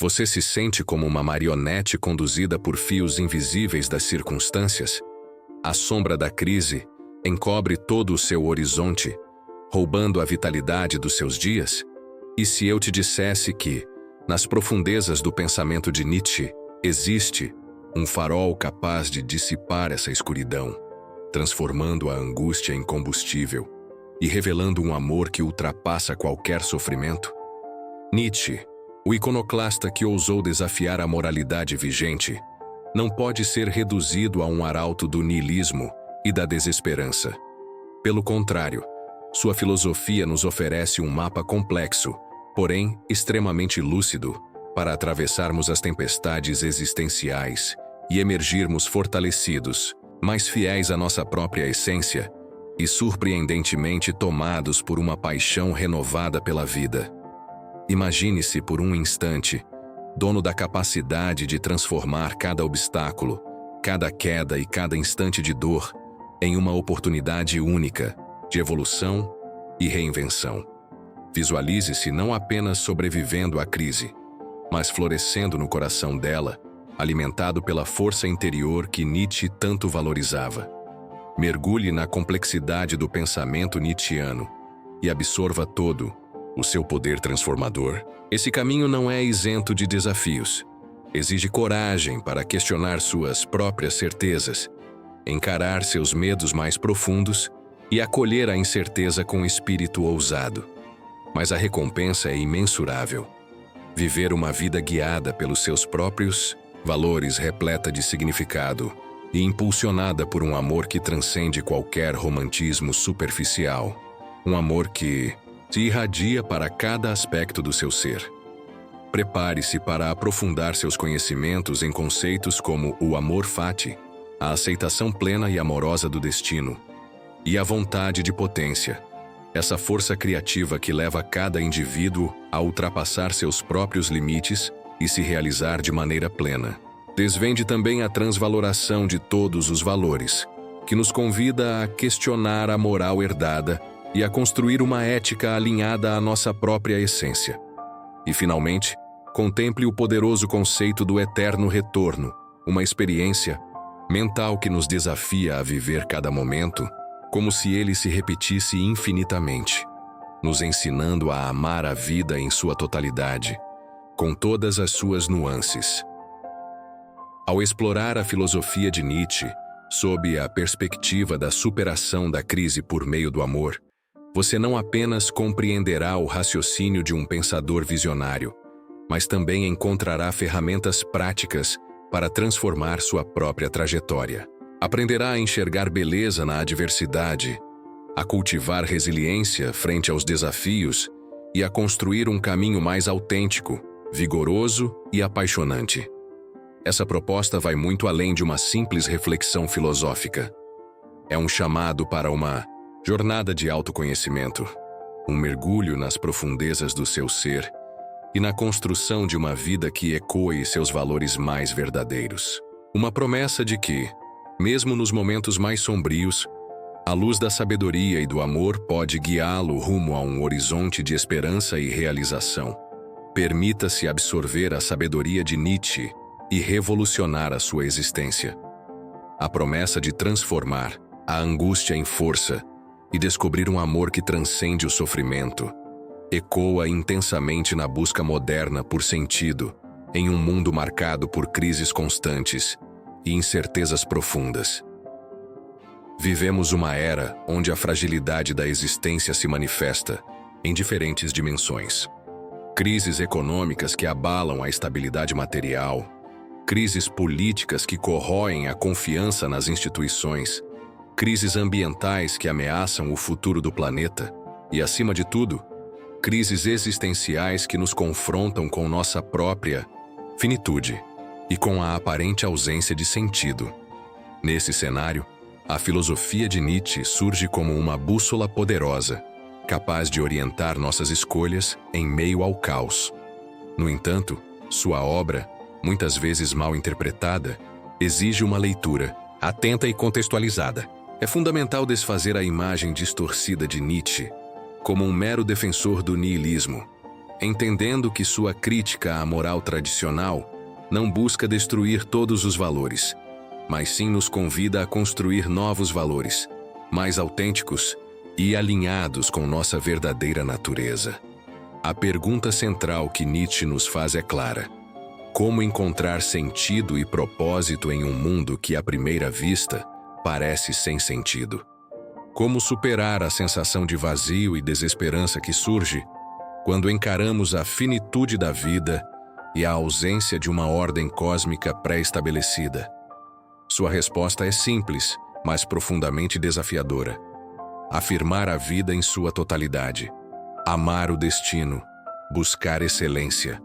Você se sente como uma marionete conduzida por fios invisíveis das circunstâncias? A sombra da crise encobre todo o seu horizonte, roubando a vitalidade dos seus dias? E se eu te dissesse que, nas profundezas do pensamento de Nietzsche, existe um farol capaz de dissipar essa escuridão, transformando a angústia em combustível e revelando um amor que ultrapassa qualquer sofrimento? Nietzsche, o iconoclasta que ousou desafiar a moralidade vigente, não pode ser reduzido a um arauto do niilismo e da desesperança. Pelo contrário, sua filosofia nos oferece um mapa complexo, porém extremamente lúcido, para atravessarmos as tempestades existenciais e emergirmos fortalecidos, mais fiéis à nossa própria essência e surpreendentemente tomados por uma paixão renovada pela vida. Imagine-se por um instante, dono da capacidade de transformar cada obstáculo, cada queda e cada instante de dor em uma oportunidade única de evolução e reinvenção. Visualize-se não apenas sobrevivendo à crise, mas florescendo no coração dela, alimentado pela força interior que Nietzsche tanto valorizava. Mergulhe na complexidade do pensamento nietzschiano e absorva todo o seu poder transformador. Esse caminho não é isento de desafios. Exige coragem para questionar suas próprias certezas, encarar seus medos mais profundos e acolher a incerteza com espírito ousado. Mas a recompensa é imensurável. Viver uma vida guiada pelos seus próprios valores, repleta de significado e impulsionada por um amor que transcende qualquer romantismo superficial. Um amor que se irradia para cada aspecto do seu ser. Prepare-se para aprofundar seus conhecimentos em conceitos como o amor fati, a aceitação plena e amorosa do destino, e a vontade de potência, essa força criativa que leva cada indivíduo a ultrapassar seus próprios limites e se realizar de maneira plena. Desvende também a transvaloração de todos os valores, que nos convida a questionar a moral herdada e a construir uma ética alinhada à nossa própria essência. E, finalmente, contemple o poderoso conceito do eterno retorno, uma experiência mental que nos desafia a viver cada momento como se ele se repetisse infinitamente, nos ensinando a amar a vida em sua totalidade, com todas as suas nuances. Ao explorar a filosofia de Nietzsche, sob a perspectiva da superação da crise por meio do amor, você não apenas compreenderá o raciocínio de um pensador visionário, mas também encontrará ferramentas práticas para transformar sua própria trajetória. Aprenderá a enxergar beleza na adversidade, a cultivar resiliência frente aos desafios e a construir um caminho mais autêntico, vigoroso e apaixonante. Essa proposta vai muito além de uma simples reflexão filosófica. É um chamado para uma jornada de autoconhecimento, um mergulho nas profundezas do seu ser e na construção de uma vida que ecoe seus valores mais verdadeiros. Uma promessa de que, mesmo nos momentos mais sombrios, a luz da sabedoria e do amor pode guiá-lo rumo a um horizonte de esperança e realização. Permita-se absorver a sabedoria de Nietzsche e revolucionar a sua existência. A promessa de transformar a angústia em força e descobrir um amor que transcende o sofrimento ecoa intensamente na busca moderna por sentido em um mundo marcado por crises constantes e incertezas profundas. Vivemos uma era onde a fragilidade da existência se manifesta em diferentes dimensões. Crises econômicas que abalam a estabilidade material, crises políticas que corroem a confiança nas instituições, crises ambientais que ameaçam o futuro do planeta e, acima de tudo, crises existenciais que nos confrontam com nossa própria finitude e com a aparente ausência de sentido. Nesse cenário, a filosofia de Nietzsche surge como uma bússola poderosa, capaz de orientar nossas escolhas em meio ao caos. No entanto, sua obra, muitas vezes mal interpretada, exige uma leitura atenta e contextualizada. É fundamental desfazer a imagem distorcida de Nietzsche como um mero defensor do niilismo, entendendo que sua crítica à moral tradicional não busca destruir todos os valores, mas sim nos convida a construir novos valores, mais autênticos e alinhados com nossa verdadeira natureza. A pergunta central que Nietzsche nos faz é clara: como encontrar sentido e propósito em um mundo que, à primeira vista, parece sem sentido? Como superar a sensação de vazio e desesperança que surge quando encaramos a finitude da vida e a ausência de uma ordem cósmica pré-estabelecida? Sua resposta é simples, mas profundamente desafiadora: afirmar a vida em sua totalidade, amar o destino, buscar excelência,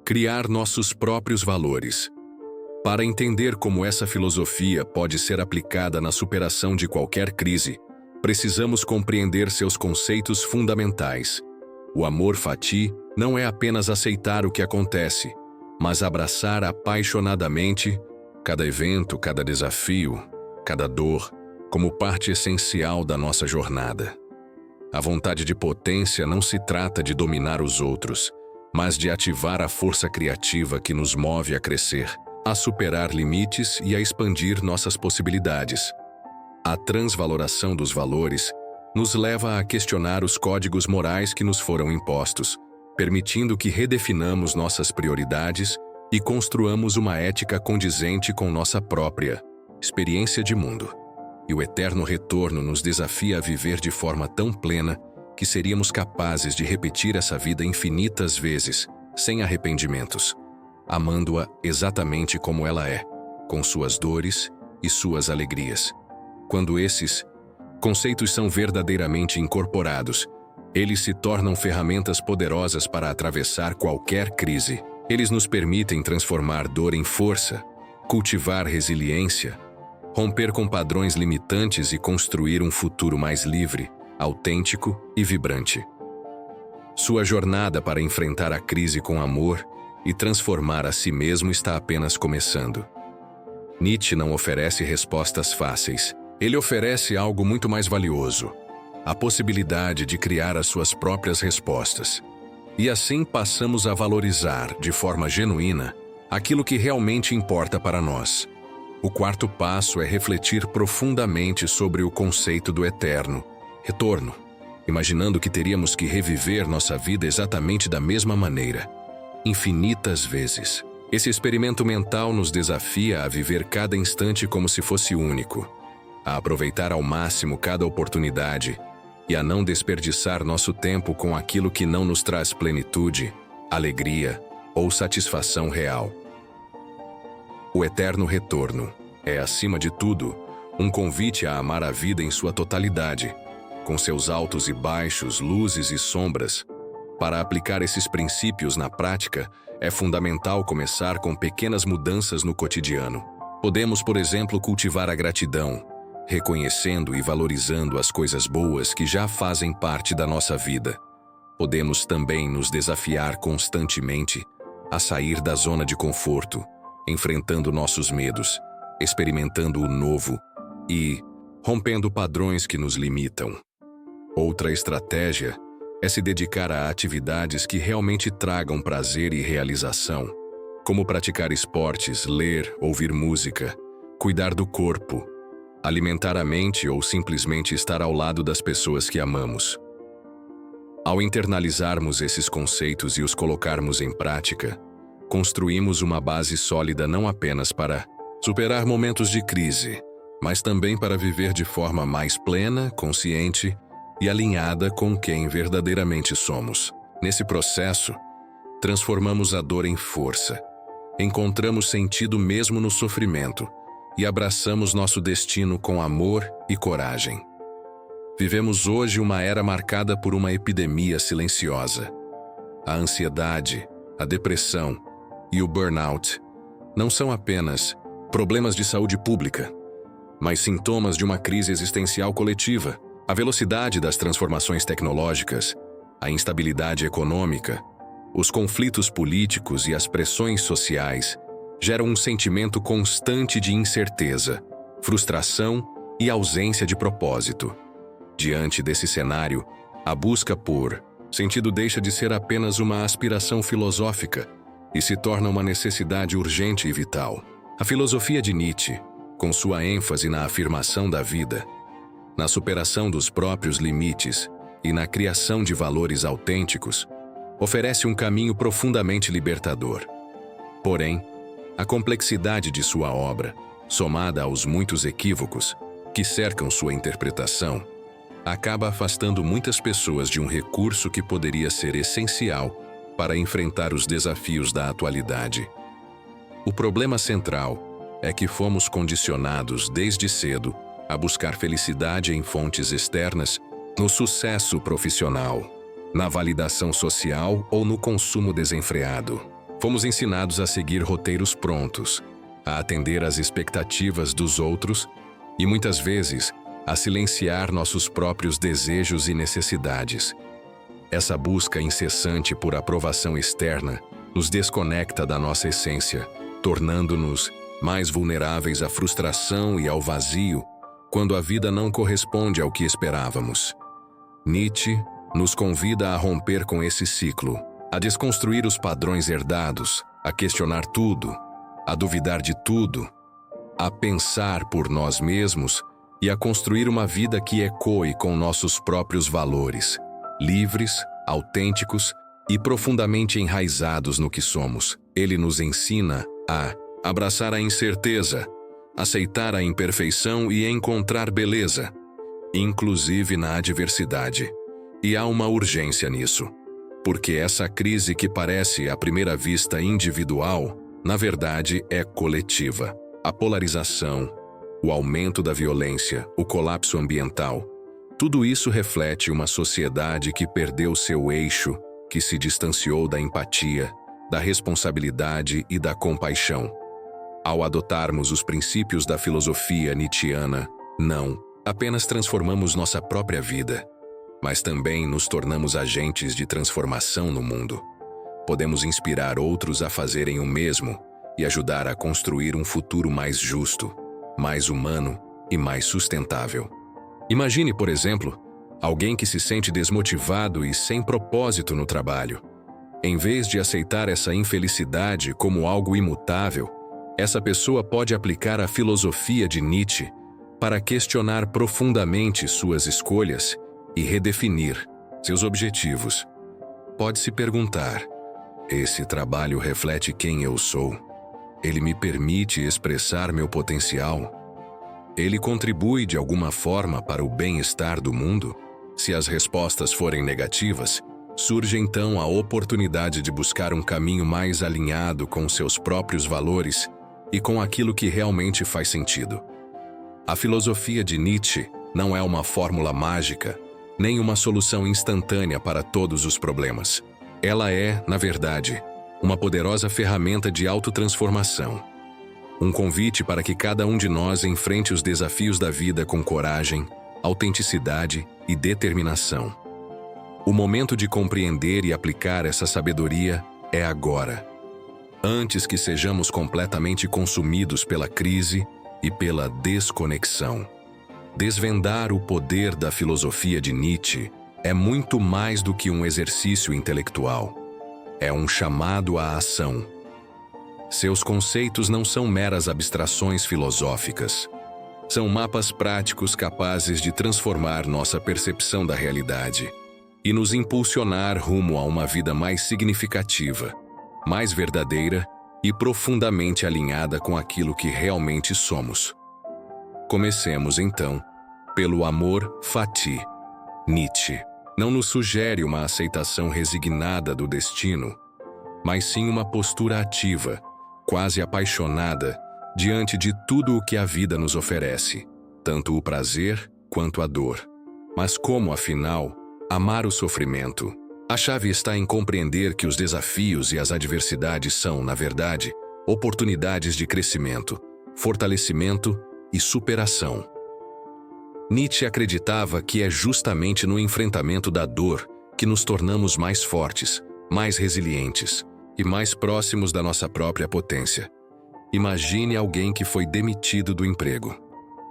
criar nossos próprios valores. Para entender como essa filosofia pode ser aplicada na superação de qualquer crise, precisamos compreender seus conceitos fundamentais. O amor fati não é apenas aceitar o que acontece, mas abraçar apaixonadamente cada evento, cada desafio, cada dor, como parte essencial da nossa jornada. A vontade de potência não se trata de dominar os outros, mas de ativar a força criativa que nos move a crescer, a superar limites e a expandir nossas possibilidades. A transvaloração dos valores nos leva a questionar os códigos morais que nos foram impostos, permitindo que redefinamos nossas prioridades e construamos uma ética condizente com nossa própria experiência de mundo. E o eterno retorno nos desafia a viver de forma tão plena que seríamos capazes de repetir essa vida infinitas vezes, sem arrependimentos, amando-a exatamente como ela é, com suas dores e suas alegrias. Quando esses conceitos são verdadeiramente incorporados, eles se tornam ferramentas poderosas para atravessar qualquer crise. Eles nos permitem transformar dor em força, cultivar resiliência, romper com padrões limitantes e construir um futuro mais livre, autêntico e vibrante. Sua jornada para enfrentar a crise com amor e transformar a si mesmo está apenas começando. Nietzsche não oferece respostas fáceis. Ele oferece algo muito mais valioso: a possibilidade de criar as suas próprias respostas. E assim passamos a valorizar, de forma genuína, aquilo que realmente importa para nós. O quarto passo é refletir profundamente sobre o conceito do eterno retorno, imaginando que teríamos que reviver nossa vida exatamente da mesma maneira, infinitas vezes. Esse experimento mental nos desafia a viver cada instante como se fosse único, a aproveitar ao máximo cada oportunidade e a não desperdiçar nosso tempo com aquilo que não nos traz plenitude, alegria ou satisfação real. O eterno retorno é, acima de tudo, um convite a amar a vida em sua totalidade, com seus altos e baixos, luzes e sombras. Para aplicar esses princípios na prática, é fundamental começar com pequenas mudanças no cotidiano. Podemos, por exemplo, cultivar a gratidão, reconhecendo e valorizando as coisas boas que já fazem parte da nossa vida. Podemos também nos desafiar constantemente a sair da zona de conforto, enfrentando nossos medos, experimentando o novo e rompendo padrões que nos limitam. Outra estratégia é se dedicar a atividades que realmente tragam prazer e realização, como praticar esportes, ler, ouvir música, cuidar do corpo, alimentar a mente ou simplesmente estar ao lado das pessoas que amamos. Ao internalizarmos esses conceitos e os colocarmos em prática, construímos uma base sólida não apenas para superar momentos de crise, mas também para viver de forma mais plena, consciente e alinhada com quem verdadeiramente somos. Nesse processo, transformamos a dor em força, encontramos sentido mesmo no sofrimento e abraçamos nosso destino com amor e coragem. Vivemos hoje uma era marcada por uma epidemia silenciosa. A ansiedade, a depressão e o burnout não são apenas problemas de saúde pública, mas sintomas de uma crise existencial coletiva. A velocidade das transformações tecnológicas, a instabilidade econômica, os conflitos políticos e as pressões sociais geram um sentimento constante de incerteza, frustração e ausência de propósito. Diante desse cenário, a busca por Sentido deixa de ser apenas uma aspiração filosófica e se torna uma necessidade urgente e vital. A filosofia de Nietzsche, com sua ênfase na afirmação da vida, na superação dos próprios limites e na criação de valores autênticos, oferece um caminho profundamente libertador. Porém, a complexidade de sua obra, somada aos muitos equívocos que cercam sua interpretação, acaba afastando muitas pessoas de um recurso que poderia ser essencial para enfrentar os desafios da atualidade. O problema central é que fomos condicionados desde cedo a buscar felicidade em fontes externas, no sucesso profissional, na validação social ou no consumo desenfreado. Fomos ensinados a seguir roteiros prontos, a atender às expectativas dos outros e, muitas vezes, a silenciar nossos próprios desejos e necessidades. Essa busca incessante por aprovação externa nos desconecta da nossa essência, tornando-nos mais vulneráveis à frustração e ao vazio quando a vida não corresponde ao que esperávamos. Nietzsche nos convida a romper com esse ciclo, a desconstruir os padrões herdados, a questionar tudo, a duvidar de tudo, a pensar por nós mesmos e a construir uma vida que ecoe com nossos próprios valores, livres, autênticos e profundamente enraizados no que somos. Ele nos ensina a abraçar a incerteza, aceitar a imperfeição e encontrar beleza, inclusive na adversidade. E há uma urgência nisso, porque essa crise que parece à primeira vista individual, na verdade é coletiva. A polarização, o aumento da violência, o colapso ambiental, tudo isso reflete uma sociedade que perdeu seu eixo, que se distanciou da empatia, da responsabilidade e da compaixão. Ao adotarmos os princípios da filosofia nietzschiana, não apenas transformamos nossa própria vida, mas também nos tornamos agentes de transformação no mundo. Podemos inspirar outros a fazerem o mesmo e ajudar a construir um futuro mais justo, mais humano e mais sustentável. Imagine, por exemplo, alguém que se sente desmotivado e sem propósito no trabalho. Em vez de aceitar essa infelicidade como algo imutável, essa pessoa pode aplicar a filosofia de Nietzsche para questionar profundamente suas escolhas e redefinir seus objetivos. Pode se perguntar: esse trabalho reflete quem eu sou? Ele me permite expressar meu potencial? Ele contribui de alguma forma para o bem-estar do mundo? Se as respostas forem negativas, surge então a oportunidade de buscar um caminho mais alinhado com seus próprios valores e com aquilo que realmente faz sentido. A filosofia de Nietzsche não é uma fórmula mágica, nem uma solução instantânea para todos os problemas. Ela é, na verdade, uma poderosa ferramenta de autotransformação. Um convite para que cada um de nós enfrente os desafios da vida com coragem, autenticidade e determinação. O momento de compreender e aplicar essa sabedoria é agora, antes que sejamos completamente consumidos pela crise e pela desconexão. Desvendar o poder da filosofia de Nietzsche é muito mais do que um exercício intelectual. É um chamado à ação. Seus conceitos não são meras abstrações filosóficas. São mapas práticos capazes de transformar nossa percepção da realidade e nos impulsionar rumo a uma vida mais significativa, mais verdadeira e profundamente alinhada com aquilo que realmente somos. Comecemos, então, pelo amor fati. Nietzsche não nos sugere uma aceitação resignada do destino, mas sim uma postura ativa, quase apaixonada, diante de tudo o que a vida nos oferece, tanto o prazer quanto a dor. Mas como, afinal, amar o sofrimento? A chave está em compreender que os desafios e as adversidades são, na verdade, oportunidades de crescimento, fortalecimento e superação. Nietzsche acreditava que é justamente no enfrentamento da dor que nos tornamos mais fortes, mais resilientes e mais próximos da nossa própria potência. Imagine alguém que foi demitido do emprego.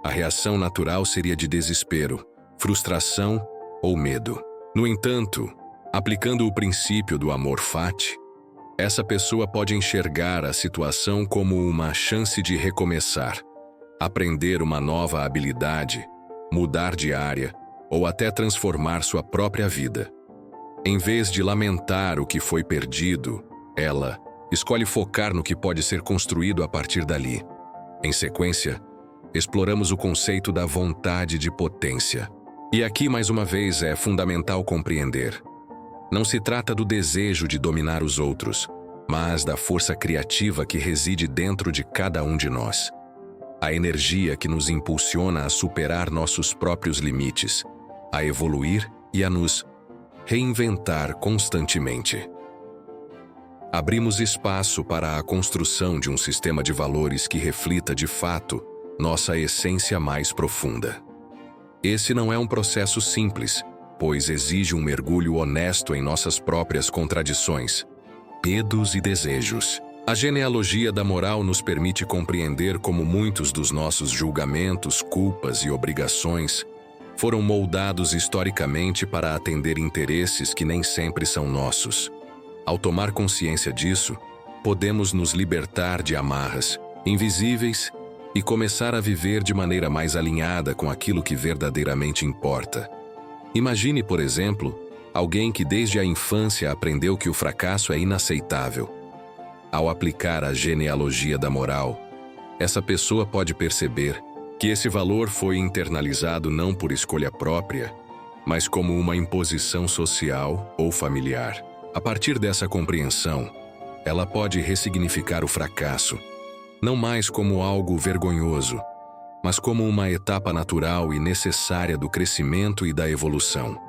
A reação natural seria de desespero, frustração ou medo. No entanto, Aplicando o princípio do amor fati, essa pessoa pode enxergar a situação como uma chance de recomeçar, aprender uma nova habilidade, mudar de área ou até transformar sua própria vida. Em vez de lamentar o que foi perdido, ela escolhe focar no que pode ser construído a partir dali. Em sequência, exploramos o conceito da vontade de potência. E aqui, mais uma vez, é fundamental compreender. Não se trata do desejo de dominar os outros, mas da força criativa que reside dentro de cada um de nós. A energia que nos impulsiona a superar nossos próprios limites, a evoluir e a nos reinventar constantemente. Abrimos espaço para a construção de um sistema de valores que reflita, de fato, nossa essência mais profunda. Esse não é um processo simples, pois exige um mergulho honesto em nossas próprias contradições, medos e desejos. A genealogia da moral nos permite compreender como muitos dos nossos julgamentos, culpas e obrigações foram moldados historicamente para atender interesses que nem sempre são nossos. Ao tomar consciência disso, podemos nos libertar de amarras invisíveis e começar a viver de maneira mais alinhada com aquilo que verdadeiramente importa. Imagine, por exemplo, alguém que desde a infância aprendeu que o fracasso é inaceitável. Ao aplicar a genealogia da moral, essa pessoa pode perceber que esse valor foi internalizado não por escolha própria, mas como uma imposição social ou familiar. A partir dessa compreensão, ela pode ressignificar o fracasso, não mais como algo vergonhoso, mas como uma etapa natural e necessária do crescimento e da evolução.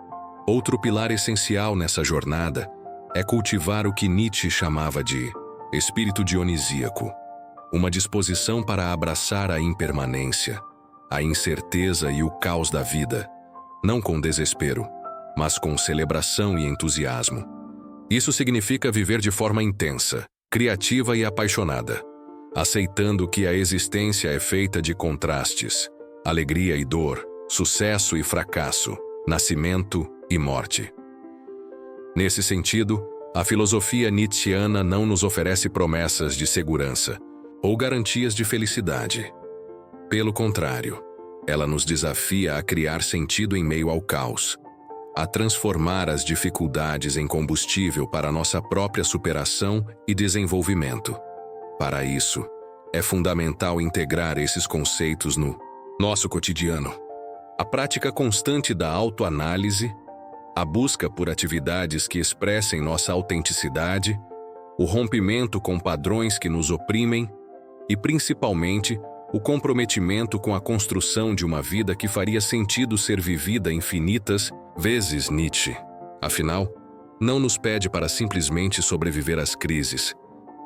Outro pilar essencial nessa jornada é cultivar o que Nietzsche chamava de espírito dionisíaco, uma disposição para abraçar a impermanência, a incerteza e o caos da vida, não com desespero, mas com celebração e entusiasmo. Isso significa viver de forma intensa, criativa e apaixonada, aceitando que a existência é feita de contrastes, alegria e dor, sucesso e fracasso, nascimento e morte. Nesse sentido, a filosofia nietzschiana não nos oferece promessas de segurança ou garantias de felicidade. Pelo contrário, ela nos desafia a criar sentido em meio ao caos, a transformar as dificuldades em combustível para nossa própria superação e desenvolvimento. Para isso, é fundamental integrar esses conceitos no nosso cotidiano. A prática constante da autoanálise, a busca por atividades que expressem nossa autenticidade, o rompimento com padrões que nos oprimem e, principalmente, o comprometimento com a construção de uma vida que faria sentido ser vivida infinitas vezes. Nietzsche, afinal, não nos pede para simplesmente sobreviver às crises,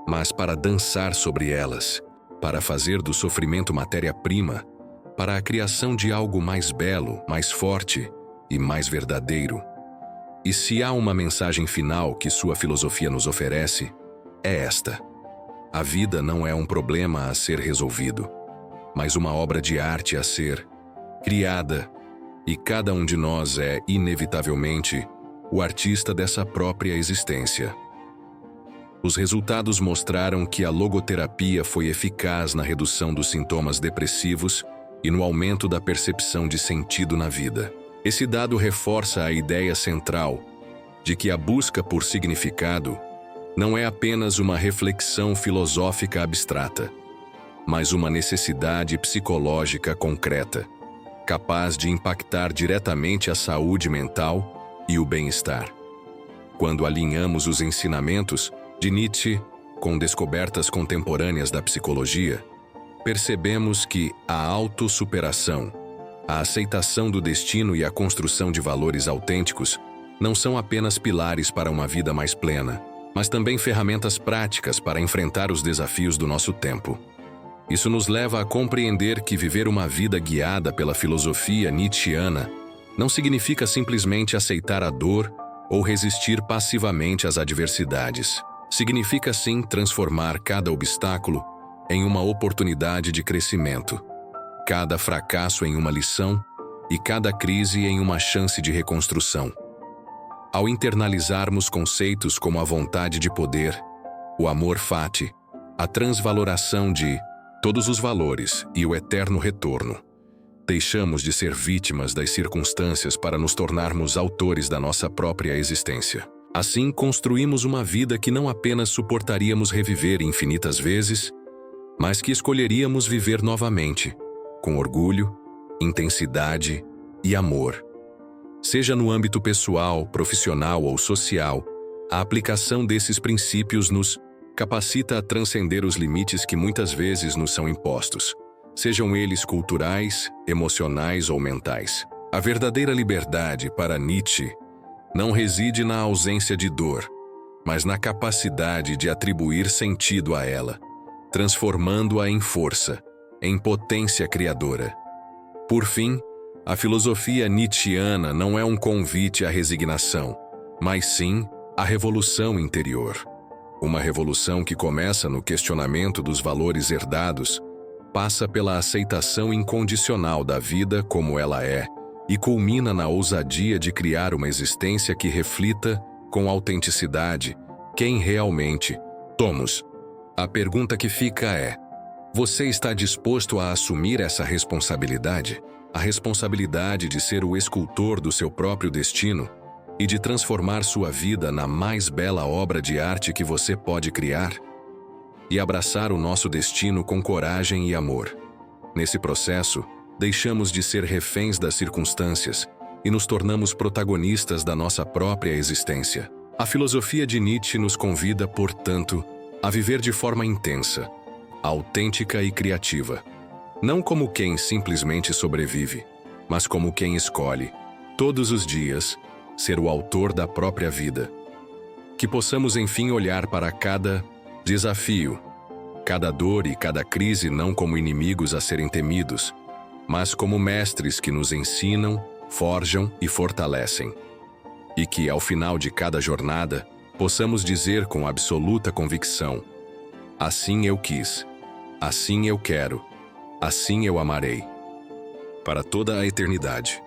mas para dançar sobre elas, para fazer do sofrimento matéria-prima, para a criação de algo mais belo, mais forte e mais verdadeiro. E se há uma mensagem final que sua filosofia nos oferece, é esta: a vida não é um problema a ser resolvido, mas uma obra de arte a ser criada, e cada um de nós é, inevitavelmente, o artista dessa própria existência. Os resultados mostraram que a logoterapia foi eficaz na redução dos sintomas depressivos e no aumento da percepção de sentido na vida. Esse dado reforça a ideia central de que a busca por significado não é apenas uma reflexão filosófica abstrata, mas uma necessidade psicológica concreta, capaz de impactar diretamente a saúde mental e o bem-estar. Quando alinhamos os ensinamentos de Nietzsche com descobertas contemporâneas da psicologia, percebemos que a autossuperação, a aceitação do destino e a construção de valores autênticos não são apenas pilares para uma vida mais plena, mas também ferramentas práticas para enfrentar os desafios do nosso tempo. Isso nos leva a compreender que viver uma vida guiada pela filosofia nietzschiana não significa simplesmente aceitar a dor ou resistir passivamente às adversidades. Significa, sim, transformar cada obstáculo em uma oportunidade de crescimento, cada fracasso em uma lição e cada crise em uma chance de reconstrução. Ao internalizarmos conceitos como a vontade de poder, o amor fati, a transvaloração de todos os valores e o eterno retorno, deixamos de ser vítimas das circunstâncias para nos tornarmos autores da nossa própria existência. Assim, construímos uma vida que não apenas suportaríamos reviver infinitas vezes, mas que escolheríamos viver novamente, com orgulho, intensidade e amor. Seja no âmbito pessoal, profissional ou social, a aplicação desses princípios nos capacita a transcender os limites que muitas vezes nos são impostos, sejam eles culturais, emocionais ou mentais. A verdadeira liberdade, para Nietzsche, não reside na ausência de dor, mas na capacidade de atribuir sentido a ela, transformando-a em força, em potência criadora. Por fim, a filosofia nietzschiana não é um convite à resignação, mas sim à revolução interior. Uma revolução que começa no questionamento dos valores herdados, passa pela aceitação incondicional da vida como ela é e culmina na ousadia de criar uma existência que reflita, com autenticidade, quem realmente somos. A pergunta que fica é: você está disposto a assumir essa responsabilidade? A responsabilidade de ser o escultor do seu próprio destino e de transformar sua vida na mais bela obra de arte que você pode criar? E abraçar o nosso destino com coragem e amor. Nesse processo, deixamos de ser reféns das circunstâncias e nos tornamos protagonistas da nossa própria existência. A filosofia de Nietzsche nos convida, portanto, a viver de forma intensa, autêntica e criativa. Não como quem simplesmente sobrevive, mas como quem escolhe, todos os dias, ser o autor da própria vida. Que possamos, enfim, olhar para cada desafio, cada dor e cada crise não como inimigos a serem temidos, mas como mestres que nos ensinam, forjam e fortalecem. E que, ao final de cada jornada, possamos dizer com absoluta convicção: assim eu quis, assim eu quero, assim eu amarei, para toda a eternidade.